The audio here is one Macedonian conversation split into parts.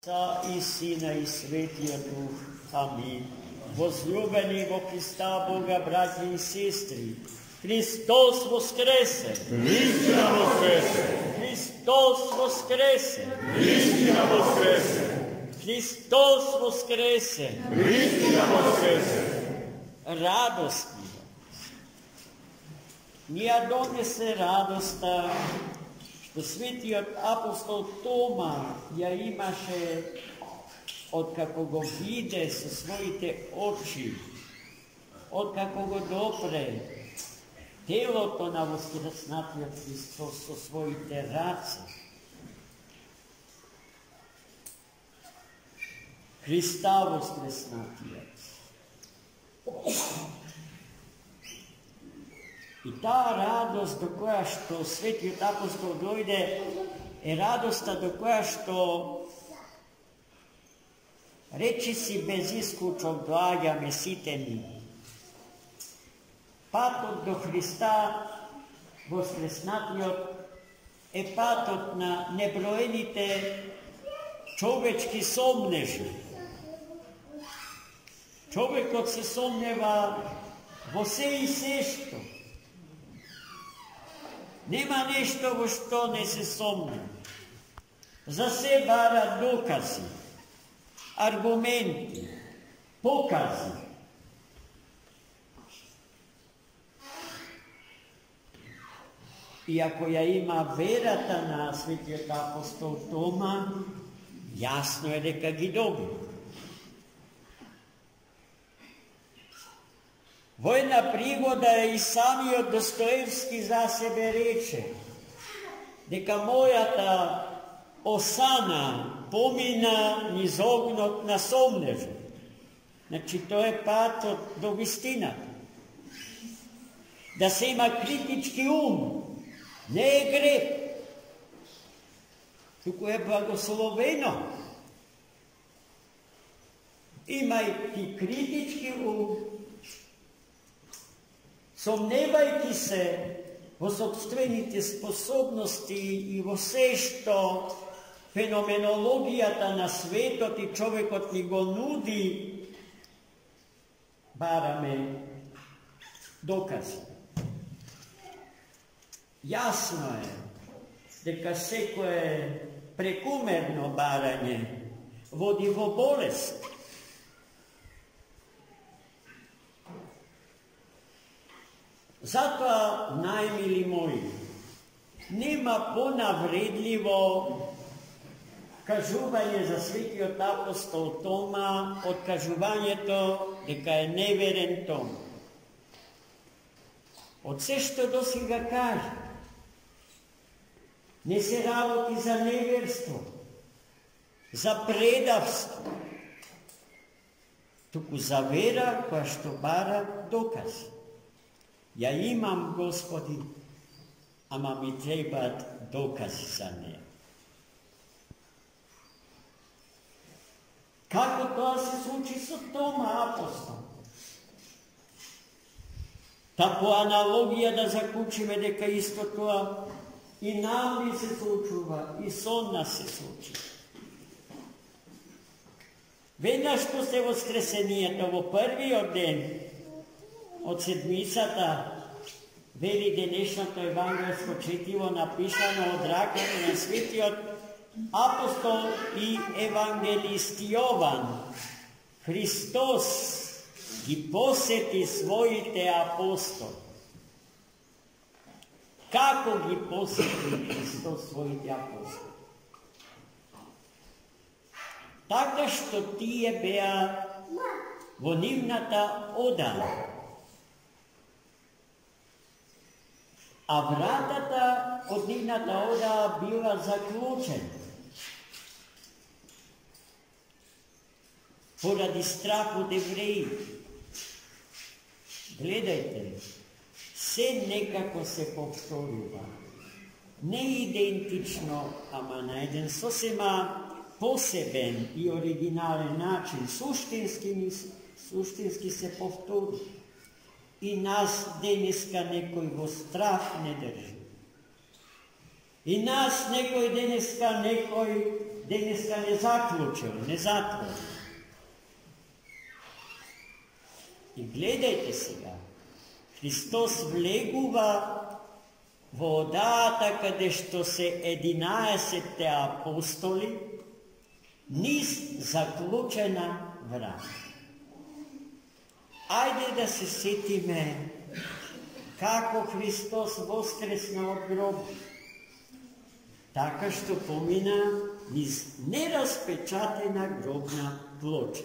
I Sina i Svetija Duh. Amin. Возлюбени во Христа Бога, братья и сестры, Христос воскресе! Истина воскресе! Христос воскресе! Истина воскресе! Христос воскресе! Истина воскресе! Радостни. Ние донесе радоста, što svetиот апостол Тома ја имаше откако го виде со своите очи, откако го допре телото на воскреснатиот Христос со своите раце. Христа воскреснатиот. И таа радост до која што светиот апостол дојде е радоста до која што речи си без исклучок доаѓаме сите ние. Патот до Христа воскреснатиот е патот на неброените човечки сомнежи. Човекот се сомнева во се и сешто. Нема нешто во што не се сомнева. За се бара докази, аргументи, покази. И ако ја има верата на светиот апостол Тома, јасно е дека ги доби. Во една пригода и самиот Достоевски за себе рече дека мојата осана помина низ огнот на сомнежот. Значи, тоа е патот до вистината. Да се има критички ум не е грех, туку е благословено. Имајќи критички ум, сомневајќи се во собствените способности и во се што феноменологијата на светот и човекот ни го нуди, бараме докази. Јасно е дека секое прекумерно барање води во болест. Затоа, најмили мои, нема понавредливо кажување за светиот апостол Тома од кажувањето дека е неверен Тома. Од се што досега кажа, не се работи за неверство, за предавство, туку за вера која што бара докази. Ја имам, Господи, ама ми требаат докази за неја. Како тоа се случи со Тома апостол? Та по аналогија да заклучиме дека исто тоа и нам ни се случува, и со нас се случи. Веднаш после воскресението во првиот ден од седмицата, вели денешното евангелско четиво напишано од раката на светиот апостол и евангелист Јован. Христос ги посети своите апостоли. Како ги посети Христос своите апостоли? Така што тие беа во нивната одара. А вратата од нивната одара била заклучена. Поради страх од евреите. Гледајте, се некако се повторува. Не идентично, ама на еден сосема посебен и оригинален начин. Суштински се повторува. И нас денеска некој во страх не држи. И нас некој денеска некој денеска не заклучил, не затворил. И гледайте сега, Христос влегува во одата каде што се 11 апостоли, низ заклучена врата. Ајде да се сетиме како Христос воскресна од гроб, така што помина низ неразпечатена гробна плоча.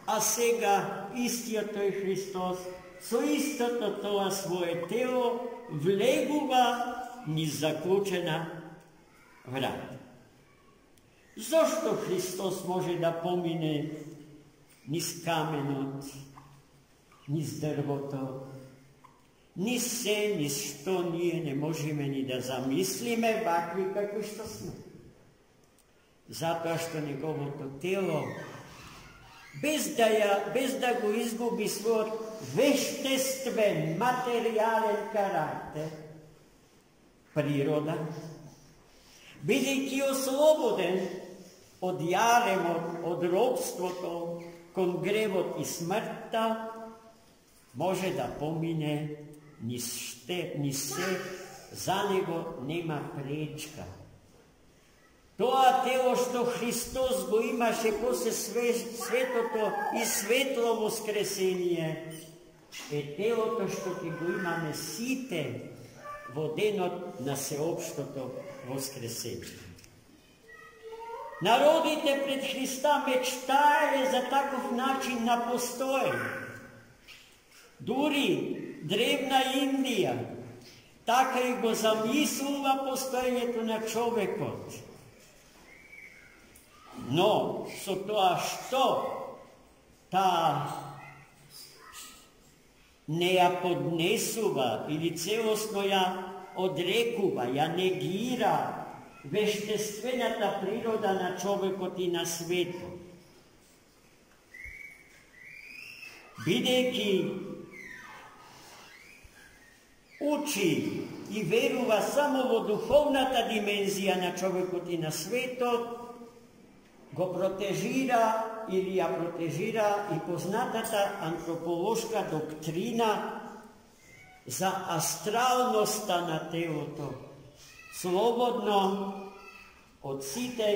А сега истиот тој Христос со истото тоа свое тело влегува низ заклучена врата. Зошто Христос може да помине низ каменот, низ дрвото, низ се, низ што ние не можеме ни да замислиме вакви како што сме? Затоа што неговото тело, без да го изгуби својот вештествен, материјален карактер, природа, бидејќи ослободен од јаремот, од робството, кон гревот и смртта, може да помине низ се, за него нема пречка. Тоа тело што Христос го имаше после светото и светло воскресение, е телото што ќе го имаме сите во денот на сеопштото воскресение. Народите пред Христа мечтаеле за таков начин на постоење. Дури древна Индија така и го замислува постоењето на човекот. Но со тоа што таа не ја поднесува или целосно ја одрекува, ја негира вештествената природа на човекот и на светот. Бидејќи учи и верува само во духовната димензија на човекот и на светот, го протежира или ја протежира и познатата антрополошка доктрина за астралноста на телото, слободно од сите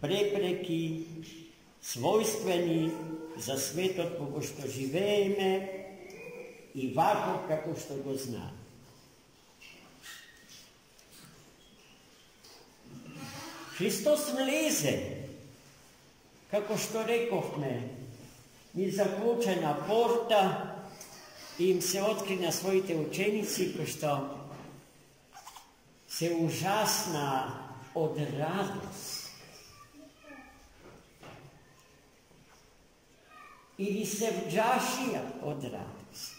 препреки, својствени за светот во кој што живееме и ваков како што го знаеме. Христос влезе, како што рековме, ни заклучена порта и им се откри на своите ученици, кои што се ужасна од радост. Или се вџашија од радост.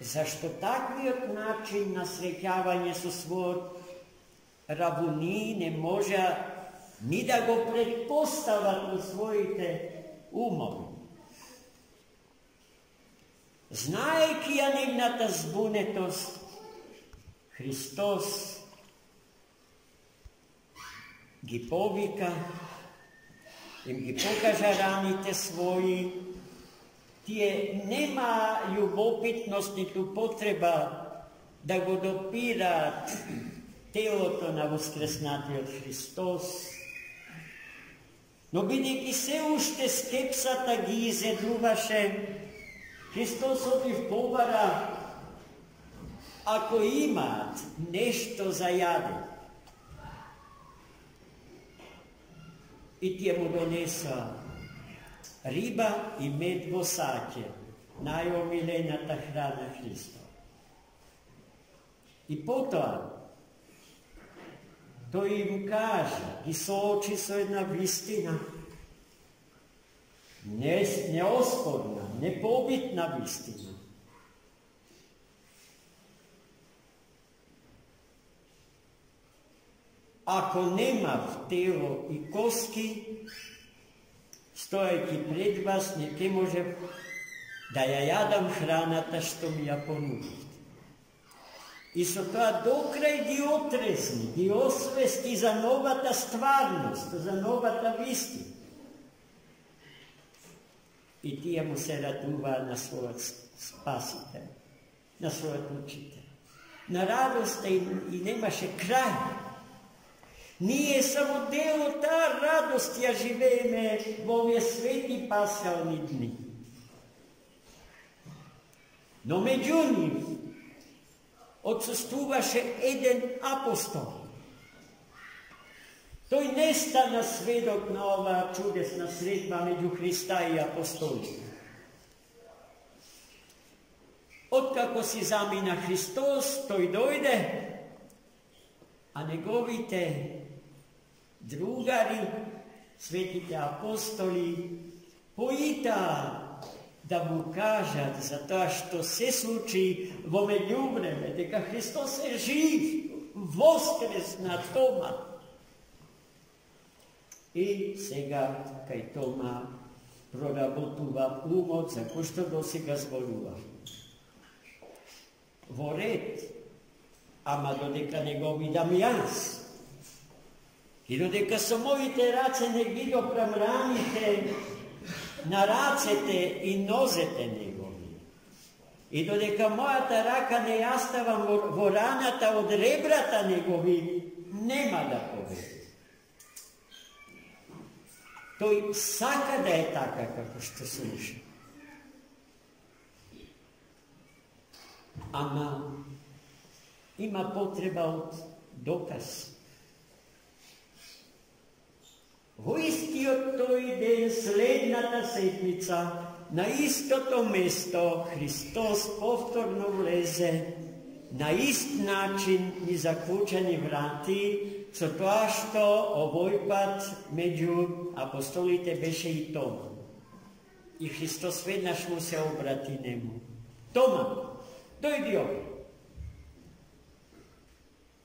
Зашто таквиот начин на среќавање со својот равуни не може ни да го предпостават во своите умови. Знаејќи ја нивната збунетост, Христос ги повика, им ги покажа раните своји, тие нема љубопитност ниту потреба да го допираат телото на воскреснатиот Христос, но бидејќи се уште скепсата ги изеднуваше, Христос ги побара, ако имаат нешто за јаде. И тие му донеса риба и мед во саќе, најомилената храна Христова. И потоа, тој им кажа, ги соочи со една вистина, неоспорна, непобитна вистина. Ако немав тело и коски, стоејќи пред вас, не ке можев да ја јадам храната што ми ја понудите. И со тоа докрај ги отресни, ги освести за новата стварност, за новата вистина. И тие му се радува на својот спасител, на својот учител. На радоста и немаше крај. Ние само дел од таа радост ја живееме во овие свети пасхални дни. Но меѓу нив отсуствуваше еден апостол. Тој не стана сведок на оваа чудесна средба меѓу Христа и апостолите. Откако си замина Христос, тој дојде, а неговите другари, светите апостоли, поитаа да му кажат за тоа што се случи во меѓувреме, дека Христос е жив, воскресна Тома. И сега кај Тома проработува умот за кој што досега зборува. Во ред, ама додека не го видам јас, и додека со моите раце не ги допрам раните на рацете и нозете негови, и додека мојата рака не ја ставам во раната од ребрата негови, нема да поверам. Тој сака да е така како што слуша. Ама има потреба од доказ. Во истиот тој ден, следната седмица, на истото место, Христос повторно влезе, на ист начин ни заклучени врати, со тоа што овој пат меѓу апостолите беше и Тома. И Христос веднаш му се обрати нему. Тома, дојди овде.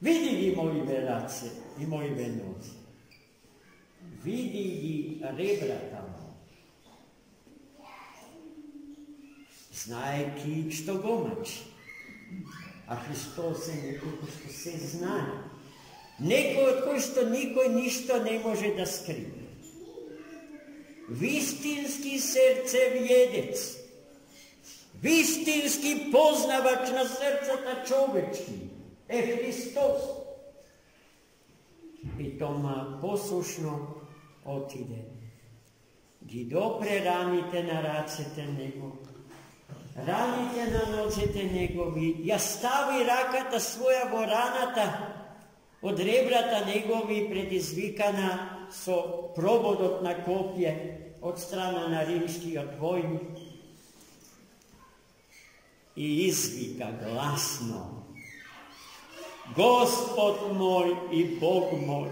Види ги моите раце и моите нозе. Види ги ребрата му. Знаеки што го мачи. А Христос е некој што се знае. Некој од кој што никој ништо не може да скрие. Вистински срцевједец, вистински познавач на срцата човечки е Христос. И Тома послушно отиде. Ги допре раните на рацете негови, раните на нозете негови, ја стави раката своја во раната од ребрата негови, предизвикана со прободот на копје од страна на римскиот војник, и извика гласно: Господ мој и Бог мој.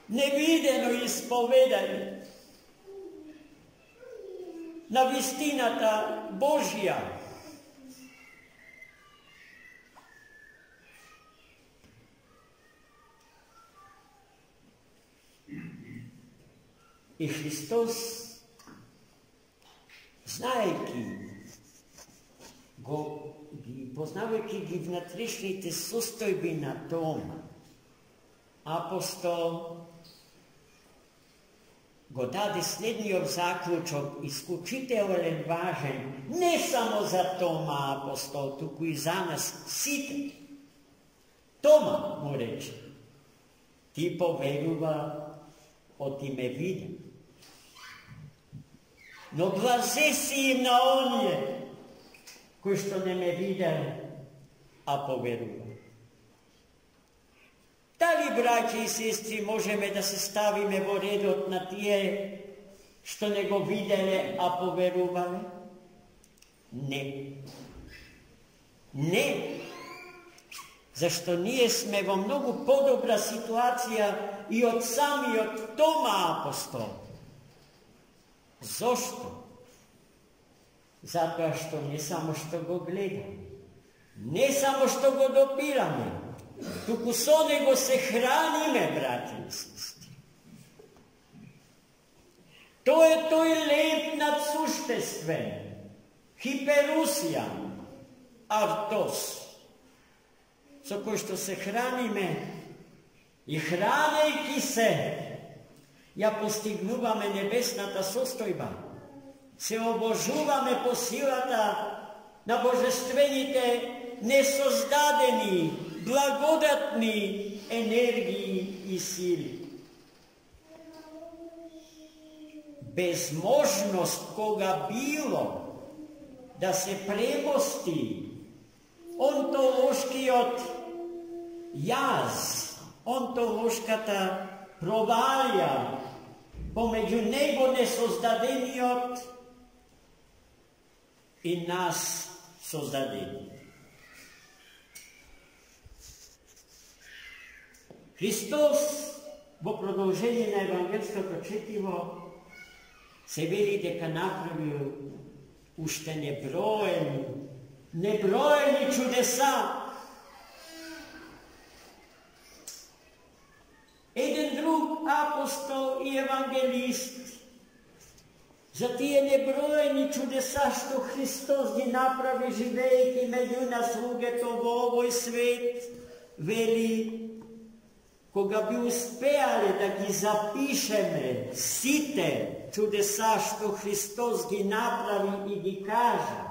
Невидено исповедање на вистината Божја. И Христос, знаеки го, познавајќи ги внатрешните состојби на Тома, апостол го даде следниот заклучок, исклучителен важен, не само за Тома апостол, туку и за нас сите. Тома му рече: ти поверува од име виден. Но блазе си им на оние кои што не ме виделе, а поверува. Дали, браќи и сестри, можеме да се ставиме во редот на тие што не го виделе, а поверувале? Не. Не. Зашто ние сме во многу подобра ситуација и од самиот Тома апостол. Зошто? Затоа што не само што го гледаме, не само што го допираме, туку со него се храниме, браќи и сестри. Тоа е тој леп надсуштествен, хиперусија, автос, со кој што се храниме и хранејќи се, ја постигнуваме небесната состојба. Се обожуваме по силата на божествените несоздадени, благодатни енергии и сили. Безможност кога било да се премости онтолошкиот јаз, онтолошката провалија помеѓу него несоздадениот и нас создадени. Христос во продолжение на евангелското четиво се вели дека направил уште неброени чудеса. Еден друг апостол и евангелист за тие неброени чудеса што Христос ги направи живејќи меѓу нас луѓето во овој свет, вели, кога би успеале да ги запишеме сите чудеса што Христос ги направи и ги кажа,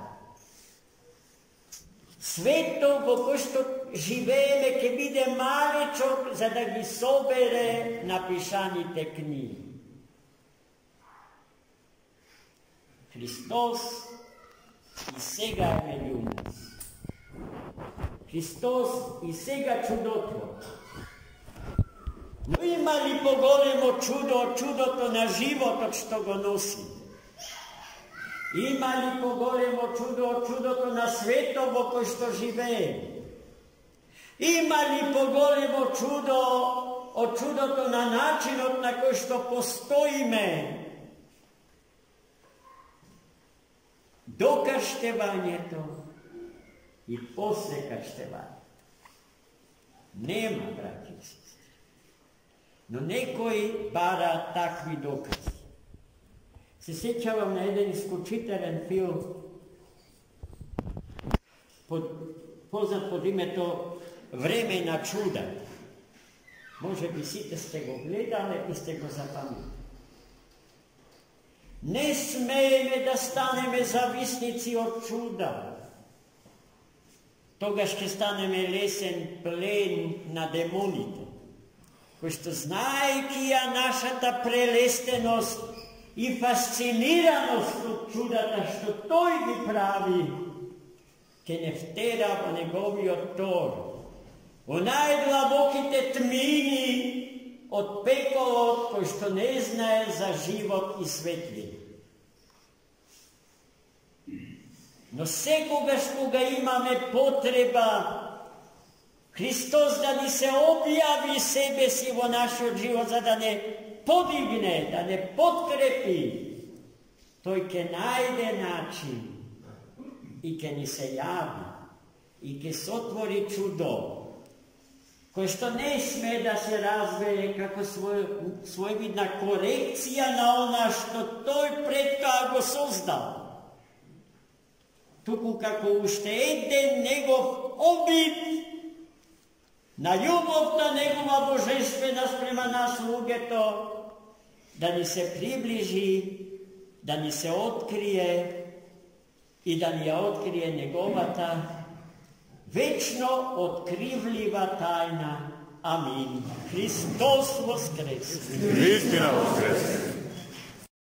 светот во кој што живееме ќе биде малечок за да ги собере напишаните книги. Христос и сега е меѓу нас. Христос и сега чудотвор. Но има ли поголемо чудо од чудото на животот што го носи? Има ли поголемо чудо од чудото на светот во кој што живее? Има ли поголемо чудо од чудото на начинот на кој што постоиме? До крштевањето и после крштевањето. Нема, браќи и сестри. Но некои бара такви докази. Се сеќавам на еден исклучителен филм, познат под името Време на чуда. Може би сите сте го гледале и сте го запамтили. Не смееме да станеме зависници од чуда. Тогаш ќе станеме лесен плен на демоните, кои што знаејќи ја нашата прелестеност и фасцинираност од чудата што тој ги прави, ќе не втера во неговиот тор, во најдлабоките тмини од пеколот кој што не знае за живот и светлина. Но секогаш кога имаме потреба Христос да ни се објави себе си во нашиот живот, за да не подигне, да не подкрепи, тој ќе најде начин и ќе ни се јави и ќе сотвори чудо, кој што не сме да се развее како своевидна корекција на она што тој предка го создал, туку како уште еден негов обид на љубовта негова божествена спрема нас луѓето, да ни се приближи, да ни се открие и да ни ја открие неговата вечно откривлива тајна. Амин. Христос воскресе! Вистина воскресе!